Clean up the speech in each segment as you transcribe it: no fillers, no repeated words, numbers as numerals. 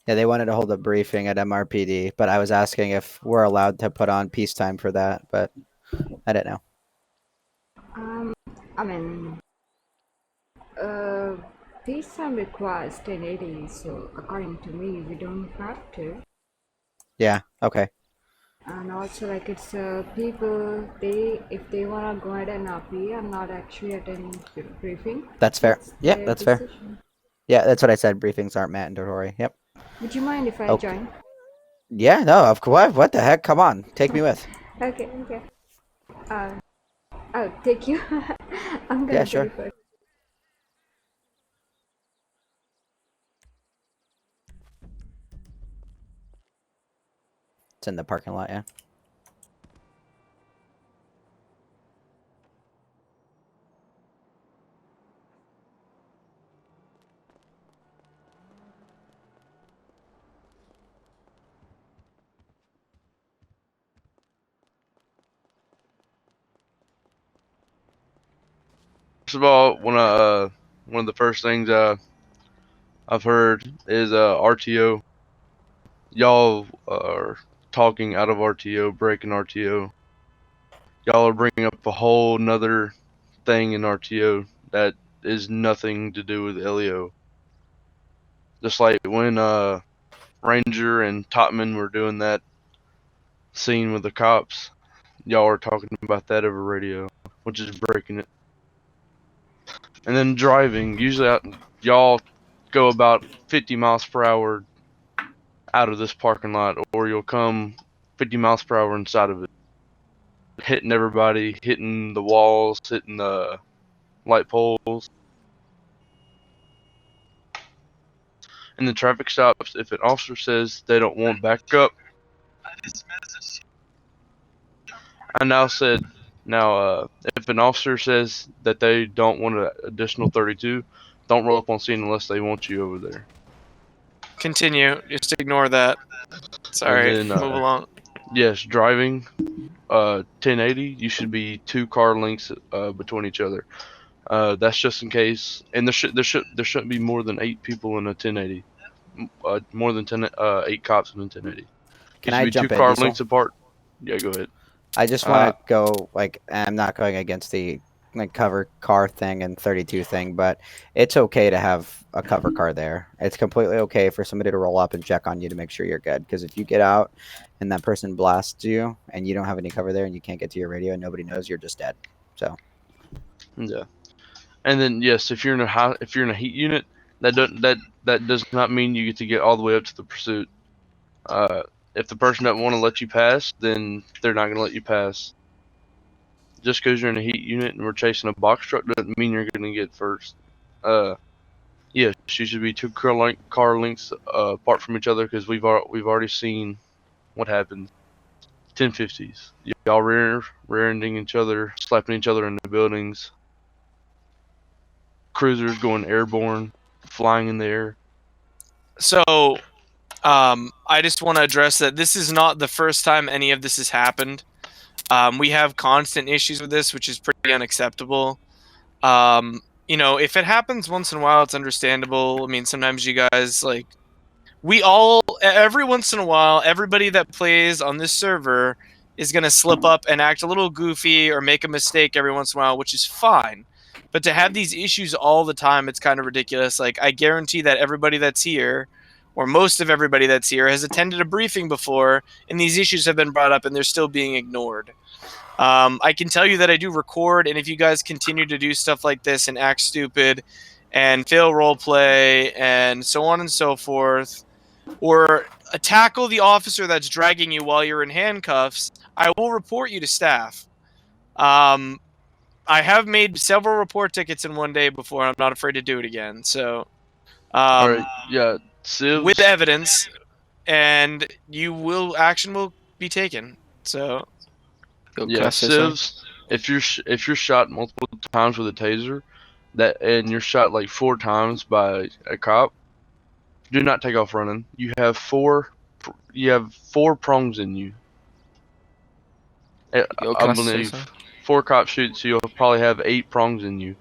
Yeah, they wanted to hold a briefing at MRPD, but I was asking if we're allowed to put on peacetime for that, but I didn't know. Um, I mean, uh, peacetime requires 1080, so according to me, we don't have to. Yeah, okay. And also, like, it's people, they if they wanna go ahead and appear and not actually attend briefing, That's fair. that's Yeah, their that's fair. decision. Yeah, that's what I said. Briefings aren't mandatory. Yep. Would you mind if I Okay. join? Yeah, no, of course. What the heck? Come on. Take me with. Okay, okay. Uh, I'll take you. I'm Yeah, gonna take you sure. first. It's in the parking lot, yeah. First of all, one of the first things I've heard is RTO. Y'all are talking out of RTO, breaking RTO. Y'all are bringing up a whole nother thing in RTO that is nothing to do with LEO. Just like when Ranger and Topman were doing that scene with the cops, y'all are talking about that over radio, which is breaking it. And then driving, usually y'all go about 50 miles per hour out of this parking lot, or you'll come 50 miles per hour inside of it, hitting everybody, hitting the walls, hitting the light poles. And the traffic stops, if an officer says they don't want backup, I now said, if an officer says that they don't want an additional 32, don't roll up on scene unless they want you over there. Continue. Just ignore that. Sorry. And then, Move along. yes, driving 1080, you should be 2 car lengths between each other. That's just in case, and there shouldn't be more than 8 people in a 1080. More than 8 cops in a 1080. You Can should I be two jump in, car Diesel? lengths apart. Yeah, go ahead. I just want Uh, to go, like, I'm not going against the like cover car thing and 32 thing, but it's okay to have a cover car there. It's completely okay for somebody to roll up and check on you to make sure you're good. Because if you get out and that person blasts you and you don't have any cover there and you can't get to your radio and nobody knows, you're just dead. So yeah. And then yes, if you're in a heat unit, that does not mean you get to get all the way up to the pursuit. Uh, if the person doesn't want to let you pass, then they're not going to let you pass. Just because you're in a heat unit and we're chasing a box truck doesn't mean you're going to get first. Yes, you should be 2 car lengths apart from each other because we've already seen what happens. 1050s, y'all rear-ending each other, slapping each other in the buildings. Cruisers going airborne, flying in the air. So, I just want to address that this is not the first time any of this has happened. We have constant issues with this, which is pretty unacceptable. If it happens once in a while, it's understandable. I mean, sometimes you guys, like, every once in a while, everybody that plays on this server is going to slip up and act a little goofy or make a mistake every once in a while, which is fine. But to have these issues all the time, it's kind of ridiculous. Like, I guarantee that everybody that's here, or most of everybody that's here, has attended a briefing before, and these issues have been brought up and they're still being ignored. I can tell you that I do record, and if you guys continue to do stuff like this and act stupid and fail roleplay and so on and so forth, or tackle the officer that's dragging you while you're in handcuffs, I will report you to staff. I have made several report tickets in one day before, and I'm not afraid to do it again. So, All right, yeah, with civs. evidence, and action will be taken. So, Can Yeah, I say something? civs. If you're shot multiple times with a taser, and you're shot like 4 times by a cop, do not take off running. You have 4 prongs in you. I Can I say believe something? 4 cops shoot, so you'll probably have 8 prongs in you,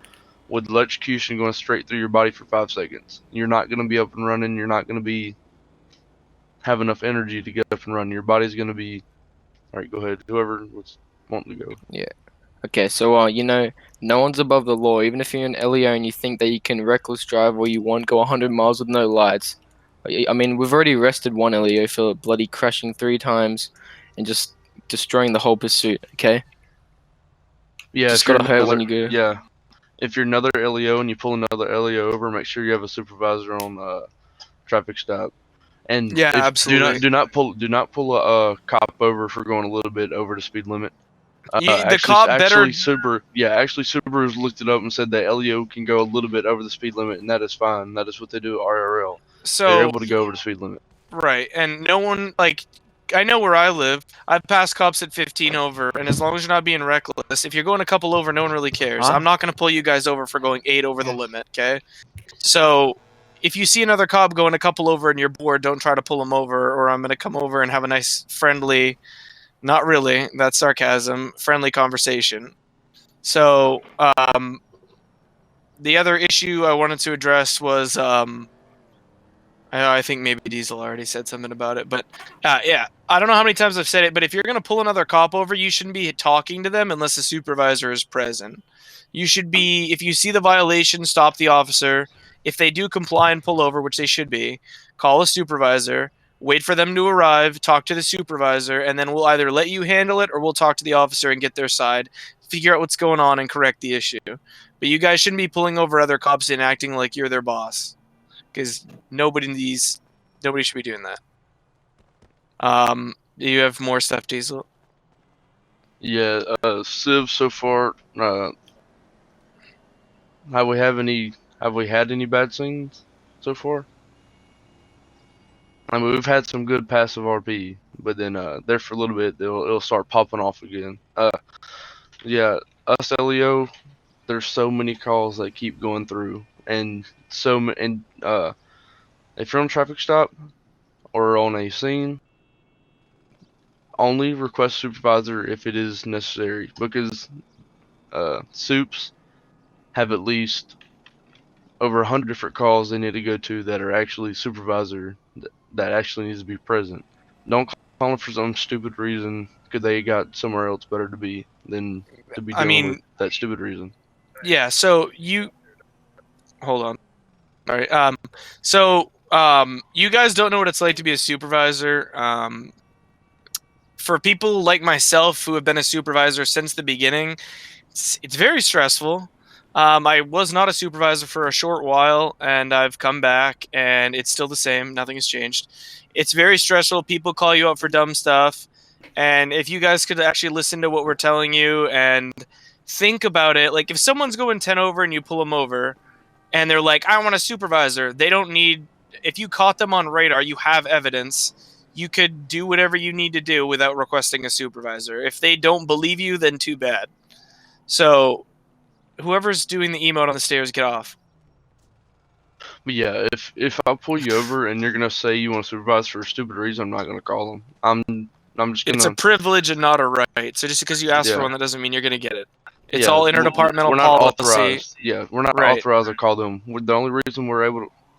with electrocution going straight through your body for 5 seconds. You're not gonna be up and running. You're not gonna be have enough energy to get up and run. Your body's gonna be. All right, go ahead. Whoever was wanting to go. Yeah. Okay, so no one's above the law. Even if you're an LEO and you think that you can reckless drive or you want go 100 miles with no lights. I mean, we've already arrested one LEO for bloody crashing 3 times and just destroying the whole pursuit. Okay. Yeah, Just if you're gotta hurt when another, you go. yeah, if you're another LEO and you pull another LEO over, make sure you have a supervisor on traffic stop. And Yeah, if absolutely. do not pull a cop over for going a little bit over the speed limit. The cop better. Actually Subaru's looked it up and said that LEO can go a little bit over the speed limit, and that is fine. That is what they do at RRL. They're So able to go over the speed limit. right, and no one I know where I live. I've passed cops at 15 over, and as long as you're not being reckless, if you're going a couple over, no one really cares. Huh? I'm not going to pull you guys over for going 8 over the limit, okay? So if you see another cop going a couple over and you're bored, don't try to pull him over, or I'm going to come over and have a nice, friendly, not really, that's sarcasm, friendly conversation. So the other issue I wanted to address was I think maybe Diesel already said something about it, but yeah, I don't know how many times I've said it, but if you're going to pull another cop over, you shouldn't be talking to them unless the supervisor is present. You should be, if you see the violation, stop the officer. If they do comply and pull over, which they should be, call a supervisor, wait for them to arrive, talk to the supervisor, and then we'll either let you handle it or we'll talk to the officer and get their side, figure out what's going on, and correct the issue. But you guys shouldn't be pulling over other cops and acting like you're their boss, because nobody should be doing that. You have more stuff, Diesel? Yeah, Civ so far. Have we had any bad scenes so far? I mean, we've had some good passive RP, but then there for a little bit, it'll start popping off again. Yeah, us LEO, there's so many calls that keep going through, and if you're on a traffic stop or on a scene, only request supervisor if it is necessary, because soups have at least over 100 different calls they need to go to that are actually supervisor that actually needs to be present. Don't call them for some stupid reason because they got somewhere else better to be than to be dealing with that stupid reason. Yeah, so you hold on. All right. You guys don't know what it's like to be a supervisor. For people like myself who have been a supervisor since the beginning, it's very stressful. I was not a supervisor for a short while, and I've come back, and it's still the same. Nothing has changed. It's very stressful. People call you up for dumb stuff, and if you guys could actually listen to what we're telling you and think about it, like if someone's going 10 over and you pull them over, and they're like, I want a supervisor, they don't need, if you caught them on radar, you have evidence. You could do whatever you need to do without requesting a supervisor. If they don't believe you, then too bad. So, whoever's doing the emote on the stairs, get off. But yeah, if I pull you over and you're gonna say you want to supervise for a stupid reason, I'm not gonna call them. I'm just gonna. It's a privilege and not a right. So just because you ask for Yeah. one, that doesn't mean you're gonna get it. It's Yeah, all interdepartmental we're not policy. authorized. Yeah, we're not Right. authorized to call them. The only reason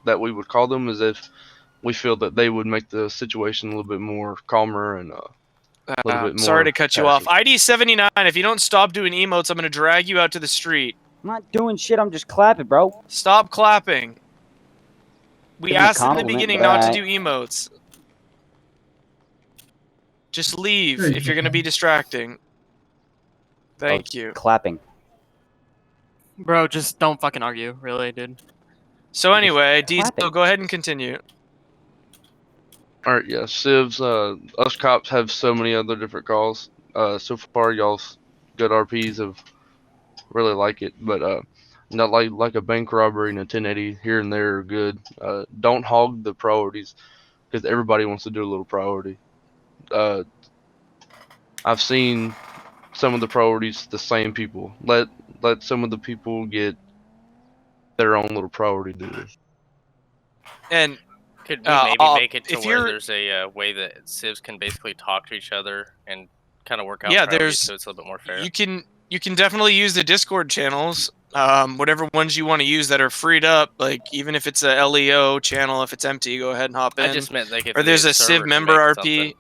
that we would call them is if we feel that they would make the situation a little bit more calmer and a little bit more. Sorry to cut you off. passive. ID 79. If you don't stop doing emotes, I'm gonna drag you out to the street. I'm not doing shit, I'm just clapping, bro. Stop clapping. We Give me a asked in the compliment, beginning but not to alright. do emotes. Just leave if you're gonna be distracting. Thank you. Clapping. Bro, just don't fucking argue, really, dude. So anyway, clapping. Diesel, go ahead and continue. Alright, yeah, Civs, us cops have so many other different calls. So far, y'all's good RPs have really like it, but not like a bank robbery and a 1080 here and there are good. Don't hog the priorities, because everybody wants to do a little priority. I've seen some of the priorities the same people. Let some of the people get their own little priority do. And could we maybe make it to if where you're- there's a way that civs can basically talk to each other and kind of work out Yeah, priorities there's- so it's a little bit more fair? You can definitely use the Discord channels. Whatever ones you want to use that are freed up, like even if it's a LEO channel, if it's empty, go ahead and hop in. I just meant like if or there's the a server Civ can member make RP. something,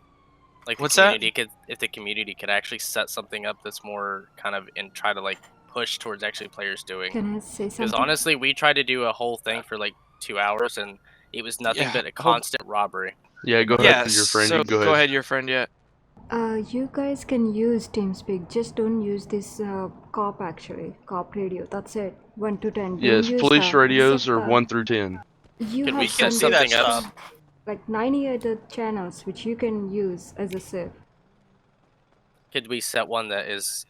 like What's the that? community could, if the community could actually set something up that's more kind of and try to like push towards actually players doing. Can I say Because something? honestly, we tried to do a whole thing for like 2 hours and it was nothing Yeah, but a hold- constant robbery. Yeah, go Yeah, ahead, your friend. so You go ahead. your friend. Yeah. You guys can use TeamSpeak. Just don't use this cop actually. Cop radio. That's it. 1 to 10. Don't Yes, use police that. radios Except are 1 through 10. You Could have we get some something up? like 90 other channels which you can use as a Civ. Could we set one that is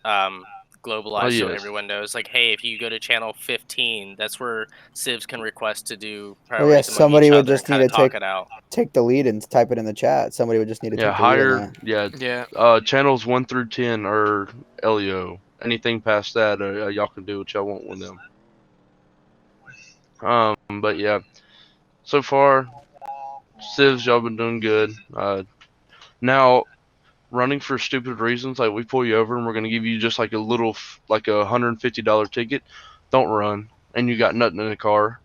globalized Oh, so yes. everyone knows? Like, hey, if you go to channel 15, that's where civs can request to do Well, priorities yeah, among somebody each would other and just need kind of to talk it out. take the lead and type it in the chat. Somebody would just need to Yeah, take the lead on higher. that. Yeah. Yeah. Channels 1 through 10 are LEO. Anything past that, y'all can do what y'all want with them. But yeah, so far, Civs, y'all been doing good. Now, running for stupid reasons, like we pull you over and we're gonna give you just like a little, like a $150 ticket. Don't run, and you got nothing in the car.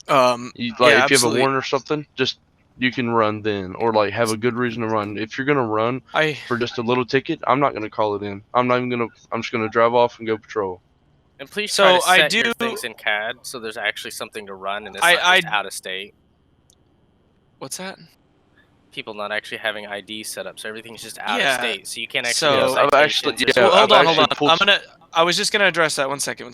You, like Yeah, if you have a absolutely. warrant or something, just you can run then, or like have a good reason to run. If you're gonna run for just a little ticket, I'm not gonna call it in. I'm not even gonna. I'm just gonna drive off and go patrol. And please So try to I set do- your things in CAD so there's actually something to run and it's I- not just out of state. What's that? People not actually having ID set up, so everything's just out Yeah, of state, so you can't actually so- do I've actually, citations. yeah, Well, hold I've on. actually pulled. I was just gonna address that. One second.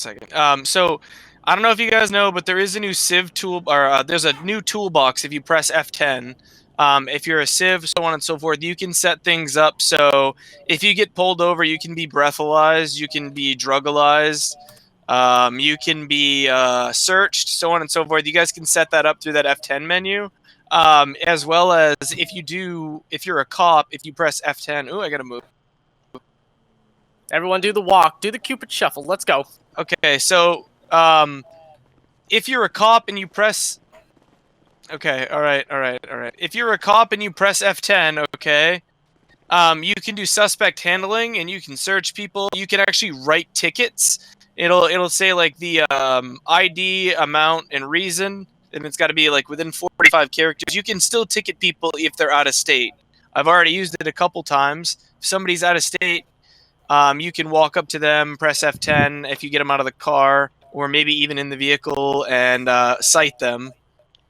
So I don't know if you guys know, but there is a new Civ tool, or there's a new toolbox if you press F10. If you're a Civ, so on and so forth, you can set things up so if you get pulled over, you can be breathalyzed, you can be drugalized, you can be searched, so on and so forth. You guys can set that up through that F10 menu. As well as if you're a cop, if you press F10. Ooh, I gotta move. Everyone do the walk, do the Cupid shuffle, let's go. Okay, so if you're a cop and you press, okay, all right. If you're a cop and you press F10, okay, you can do suspect handling and you can search people. You can actually write tickets. It'll say like the ID, amount, and reason, and it's got to be like within 45 characters. You can still ticket people if they're out of state. I've already used it a couple times. If somebody's out of state, you can walk up to them, press F10 if you get them out of the car, or maybe even in the vehicle, and cite them.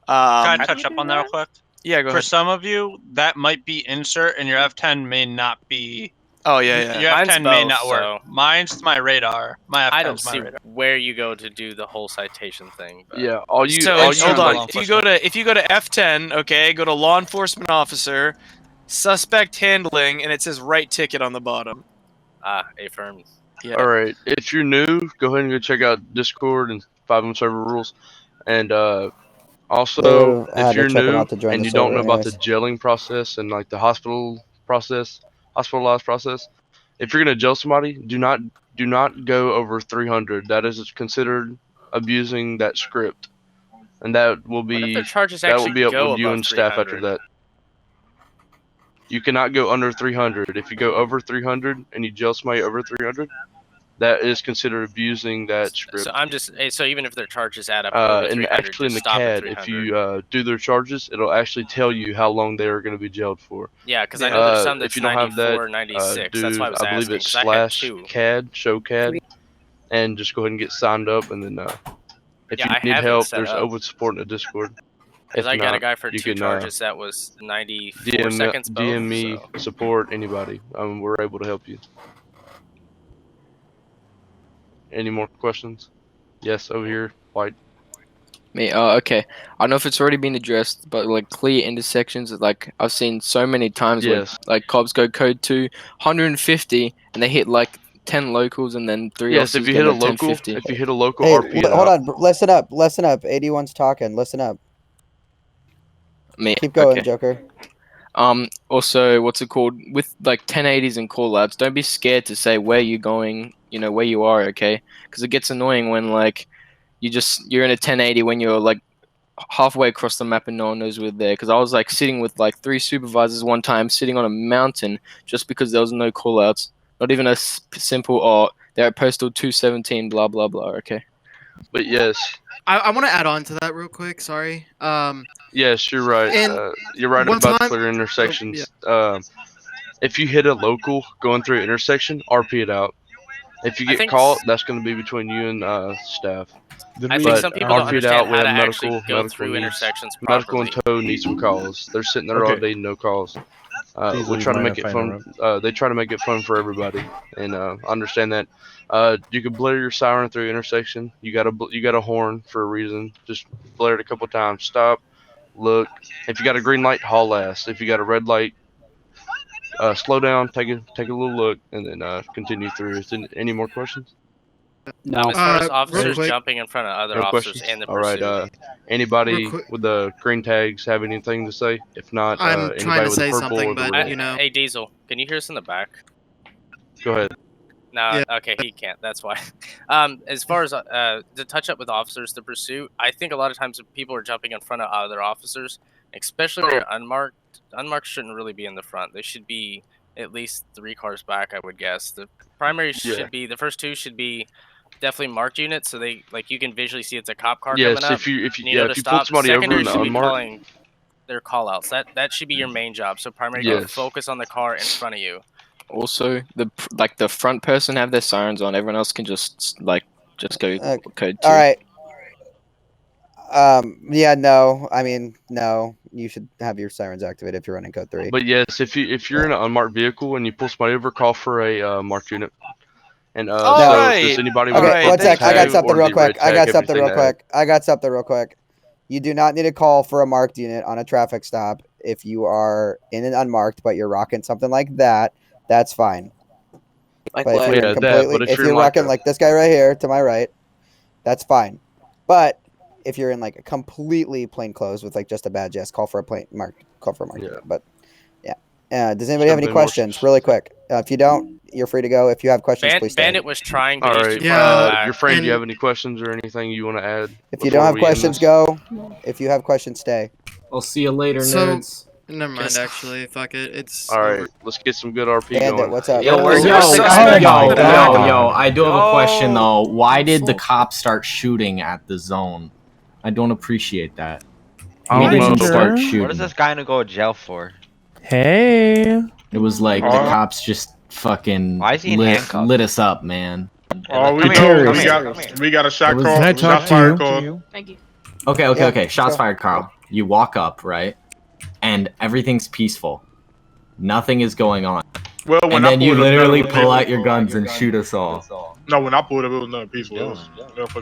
Can I touch up on that real quick? Yeah, go For ahead. some of you, that might be insert, and your F10 may not be. Oh yeah. Your Mine's F10 may both, not work. so- Mine's my radar. My F10's I don't my see radar. where you go to do the whole citation thing. But Yeah, all you. So all you hold on. like, If you go to F10, okay, go to law enforcement officer, suspect handling, and it says write ticket on the bottom. affirm. Yeah. All right, if you're new, go ahead and go check out Discord and 5M server rules, and also I had if to you're check 'em new out to join and the you don't server know about the anyways. jailing process and like the hospitalized process, if you're gonna jail somebody, do not go over 300. That is considered abusing that script, and that will What if be their charges that will actually be up go with you above and staff after 300? that. You cannot go under 300. If you go over 300 and you jail somebody over 300, that is considered abusing that script. So I'm just so even if their charges add up over And 300, actually in just the stop at CAD, 300. if you do their charges, it'll actually tell you how long they are going to be jailed for. Yeah, because I know there's some that's if you don't have that, 94, 96. That's why I was I believe asking. it's 'Cause I had slash two. CAD, show CAD, and just go ahead and get signed up. And then if Yeah, you I need have it help, set there's up. open support in the Discord. Because If I got a not, guy for you 2 can charges that was 94 DM, seconds both. DM me, So. support, anybody. We're able to help you. Any more questions? Yes, over here, White. Me, okay. I don't know if it's already been addressed, but like clear intersections, like I've seen so many times Yes. where like cops go code 2, 150, and they hit like 10 locals and then 3 Yes, officers if you get hit a a local, 1050. if you hit a local, Hey, RP it hold out. on. Listen up. 81's talking. Listen up. Me, Keep going, okay. Joker. Also, what's it called? With like 1080s and callouts, don't be scared to say where you're going, where you are, okay? Because it gets annoying when like you're in a 1080 when you're like halfway across the map and no one knows we're there. Because I was like sitting with like 3 supervisors one time, sitting on a mountain just because there was no callouts. Not even a simple They're at postal 217. Blah blah blah. Okay. But yes, I want to add on to that real quick. Sorry. yes, you're right. And You're right one about time- clear Oh, intersections. If you hit a local going through an intersection, RP it out. If you I get think caught, that's going to be between you and staff. I think But some people don't RP it understand out. We how to have actually medical, go medical through needs. intersections Medical properly. and tow need some calls. They're sitting there all day, no calls. We try to make it fun. They try to make it fun for everybody, and I understand that. You can blare your siren through intersection. You got a horn for a reason. Just blare it a couple times. Stop, look. If you got a green light, haul ass. If you got a red light, slow down, take a little look, and then continue through. Is there any more questions? No. As far as real officers quick. jumping in front of other No officers questions. in the All right. pursuit. Anybody Real quick. with the green tags have anything to say? If not, I'm trying anybody to with the say purple something, or the but red. you know. Hey Diesel, can you hear us in the back? Go ahead. No, Yeah. okay, he can't. That's why. As far as the touch up with officers, the pursuit, I think a lot of times people are jumping in front of other officers, especially when they're unmarked. Unmarked shouldn't really be in the front. They should be at least 3 cars back, I would guess. The primary should be the first 2 should be definitely marked units, so they you can visually see it's a cop car coming up. Yes, if And you know to you pulled stop. somebody over Secondary in the should be unmarked. calling their call outs. That should be your main job. So primary can Yes. focus on the car in front of you. Also, the front person have their sirens on. Everyone else can just go code 2. All right. Yeah, no. I mean, no. You should have your sirens activated if you're running code 3. But yes, if you're in an unmarked vehicle and you pull somebody over, call for a marked unit. And does anybody with Okay, a one purple sec. I got tag something or real the red quick. I tag got have something anything real to add? quick. I got something real quick. You do not need to call for a marked unit on a traffic stop if you are in an unmarked, but you're rocking something like that. That's fine. Like But if what? you're Yeah, in that, completely, but if if you're you're in like rocking a- like this guy right here to my right, that's fine. But if you're in like a completely plain clothes with like just a badge, yes, call for a marked Yeah. unit. But yeah. Does anybody have any Something more questions? Really quick. If you don't, you're free to go. If you have questions, please stay. Bandit was trying, All but right. he's too far in the back. Your friend, do you and- have any questions or anything you want to add? If you don't before have we end questions, this? go. If you have questions, stay. I'll see you later, So- nerds. Never mind. Yes. Actually, fuck it. It's All over. right, let's get some good RP Bandit, going. what's up? Yo, Is there a yo, suspect? I do have a question though. Why did the cops start shooting at the zone? I don't appreciate that. I don't Why did know. you start What shooting? is this guy gonna go to jail for? Hey. It was like the cops just fucking Why is he in lit handcuffs? us up, man. Oh, Come here, come here. we got a shot was- call. Can I Shot fired call. Thank you. Okay, Yeah, okay. Shots go. fired, Carl. You walk up, right? And everything's peaceful. Nothing is going on. Well, And then you literally pull out your guns and shoot us all. No, when I pulled up, it was nothing peaceful.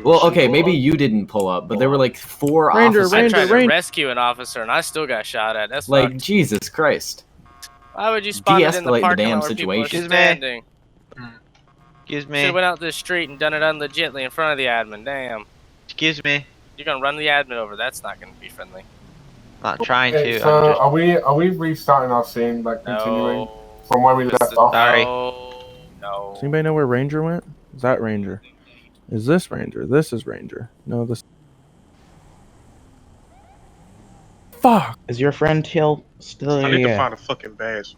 Well, okay, maybe you didn't pull up, but there were like 4 Ranger, officers. I tried to rescue an officer and I still got shot at. That's Like, fucked. Jesus Christ. Why would you spawn it in the De-escalate the parking damn lot where people are situation. standing? Excuse Should me. have went out the street and done it unlegitly in front of the admin. Damn. Excuse me. You're gonna run the admin over. That's not gonna be friendly. Not trying to. So I'm just... are we restarting our scene, like continuing No. from where we left off? Sorry. No. Does anybody know where Ranger went? Is that Ranger? Is this Ranger? This is Ranger. No, this. Fuck. Is your friend still I need to here? find a fucking badge.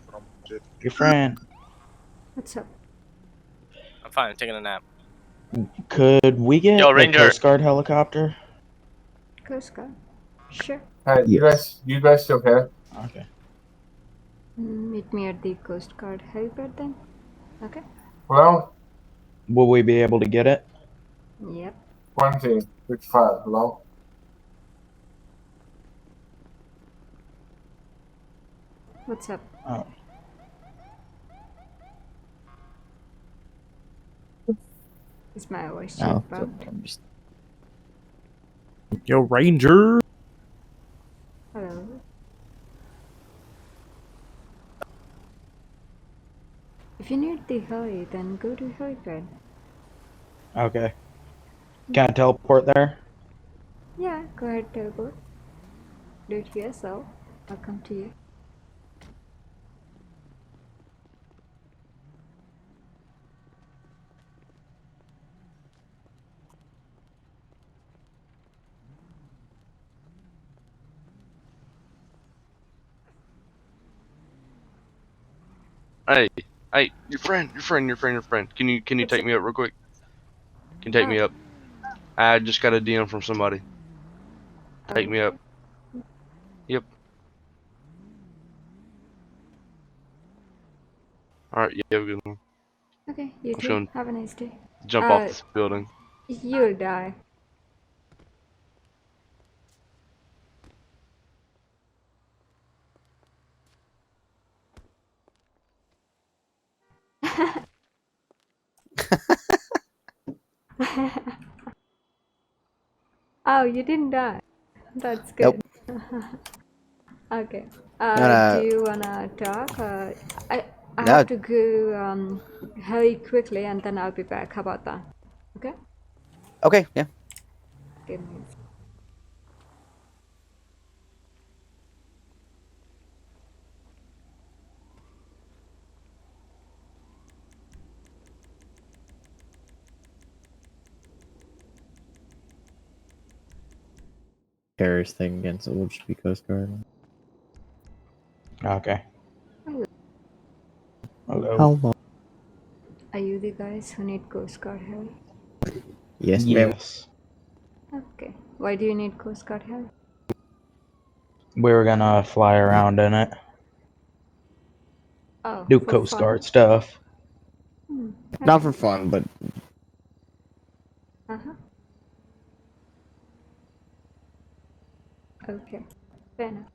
Your friend. What's up? I'm fine. I'm taking a nap. Could we get Yo, the Ranger. Coast Guard helicopter? Coast Guard. Sure. Hey, Yes. you guys still here? Okay. Meet me at the Coast Guard helipad then. Okay. Well, Will we be able to get it? Yep. 20, 55, hello? What's up? Oh. Is my voice Oh, cheap out? I'm just- Yo, Ranger. Hello. If you need the heli, then go to helipad. Okay. Can I teleport there? Yeah, go ahead, teleport. Do it yourself. I'll come to you. Hey, Hey, your friend. Can you take me up real quick? Can you take me up? I just got a DM from somebody. Take me up. Yep. All right. You have a good one. Okay, you I'm too. showing. Have a nice day. Jump off this building. You'll die. Oh, you didn't die. That's good. Nope. Okay. Do Gonna you wanna talk? I no. have to go hurry quickly, and then I'll be back. How about that? Okay. Okay. Yeah. Give me. Terrorist thing against the Old Coast Guard. Okay. Hello. Hello. How long? Are you the guys who need Coast Guard help? Yes, ma'am. Yes. Okay. Why do you need Coast Guard help? We were gonna fly around in it. Oh, Do for Coast fun. Guard stuff. Not Okay. for fun, but Uh-huh. Okay. Fair enough.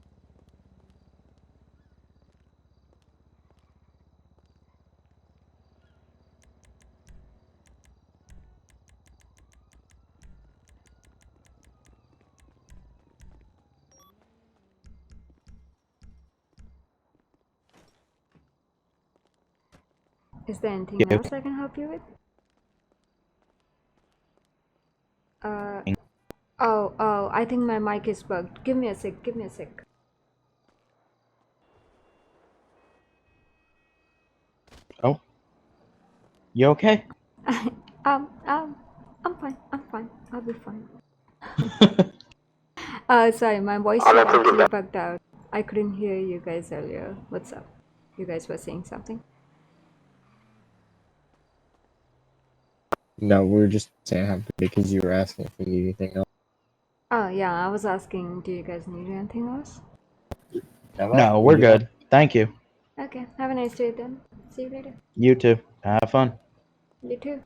Is there anything Yeah. else I can help you with? Oh, I think my mic is bugged. Give me a sec. Oh. You okay? Um, I'm fine. I'll be fine. Sorry, my voice is actually bugged out. I couldn't hear you guys earlier. What's up? You guys were saying something? no, we were just saying happy because you were asking if we need anything else. Oh, yeah, I was asking, do you guys need anything else? No, we're good. Thank you. Okay, have a nice day then. See you later. You too. Have fun. You too.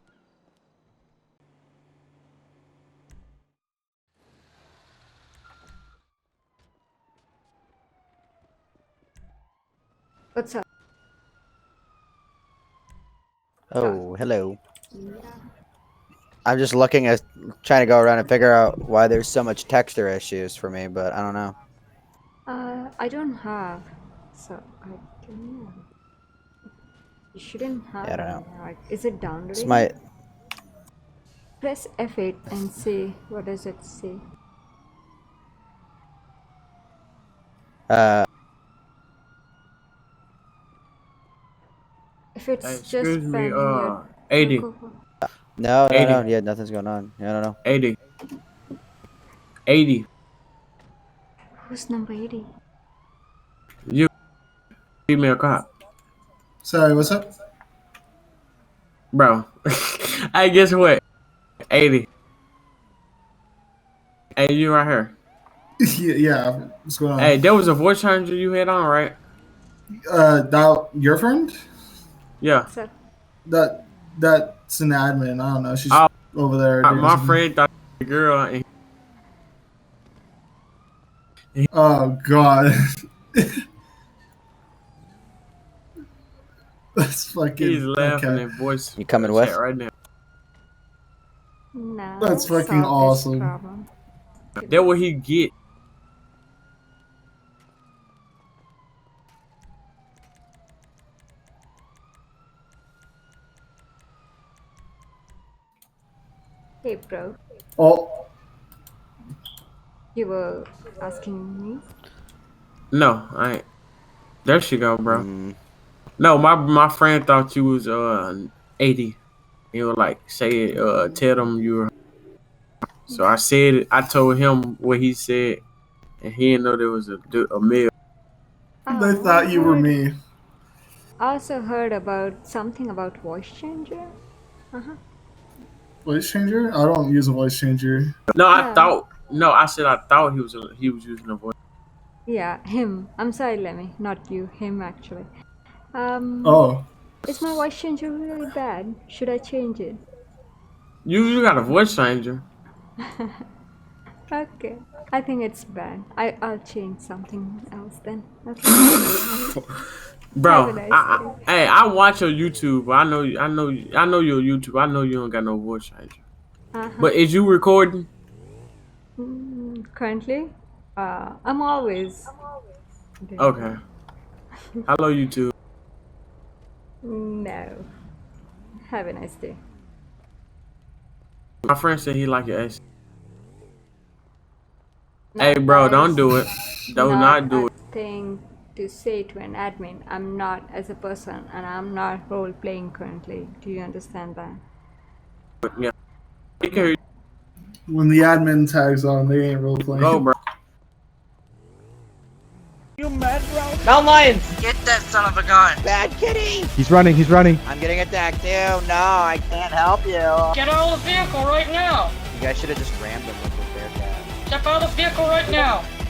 What's up? Oh, hello. Yeah. I'm just looking at trying to go around and figure out why there's so much texture issues for me, but I don't know. I don't have, so I don't know. You shouldn't have Yeah, I don't any. know. Like, is it This downloading? might. Press F8 and see what does it say. If it's just Excuse me, spamming your 80. No. 80. Yeah, nothing's going on. Yeah, no. 80. 80. Who's number 80? You give me a cop. Sorry, what's up? Bro. Hey, guess what? 80. Hey, you right here. Yeah, what's going on? Hey, there was a voice changer you had on, right? That your friend? Yeah. That's an admin. I don't know. She's Oh, over there doing my something. friend thought the girl. And Oh God. That's fucking he's laughing okay. at voice You coming chat with? right now. Now That's let's fucking solve awesome. this problem. That what he get. Hey, bro. Oh. You were asking me? No, I ain't. There she go, bro. Mm. No, my friend thought you was 80. He was like, say it, tell them you were. So I said it. I told him what he said, and he didn't know there was a male. They thought you were me. I also heard about something about voice changer. Uh-huh. Voice changer? I don't use a voice changer. No, Yeah. I said I thought he was using a voice. Yeah, him. I'm sorry, Lemmy, not you. Him actually. Oh. Is my voice changer really bad? Should I change it? You got a voice changer. Okay. I think it's bad. I'll change something else then. Okay. Bro, Have a nice day. hey, I watch your YouTube. I know your YouTube. I know you don't got no voice changer. Uh-huh. But is you recording? Currently, I'm always. Okay. Hello, YouTube. No. Have a nice day. My friend said he like your ass. Hey, bro, don't do it. Do not do it. Thing to say to an admin. I'm not as a person, and I'm not role playing currently. Do you understand that? Yeah. You can hear When the admin tags on, they ain't role playing. Go, bro. You mad, bro? Mountain lions! Get that son of a gun! Bad kitty! He's running. He's running. I'm getting attacked too. No, I can't help you. Get out of the vehicle right now! You guys should have just rammed him with the bear cat. Step out of the vehicle right now!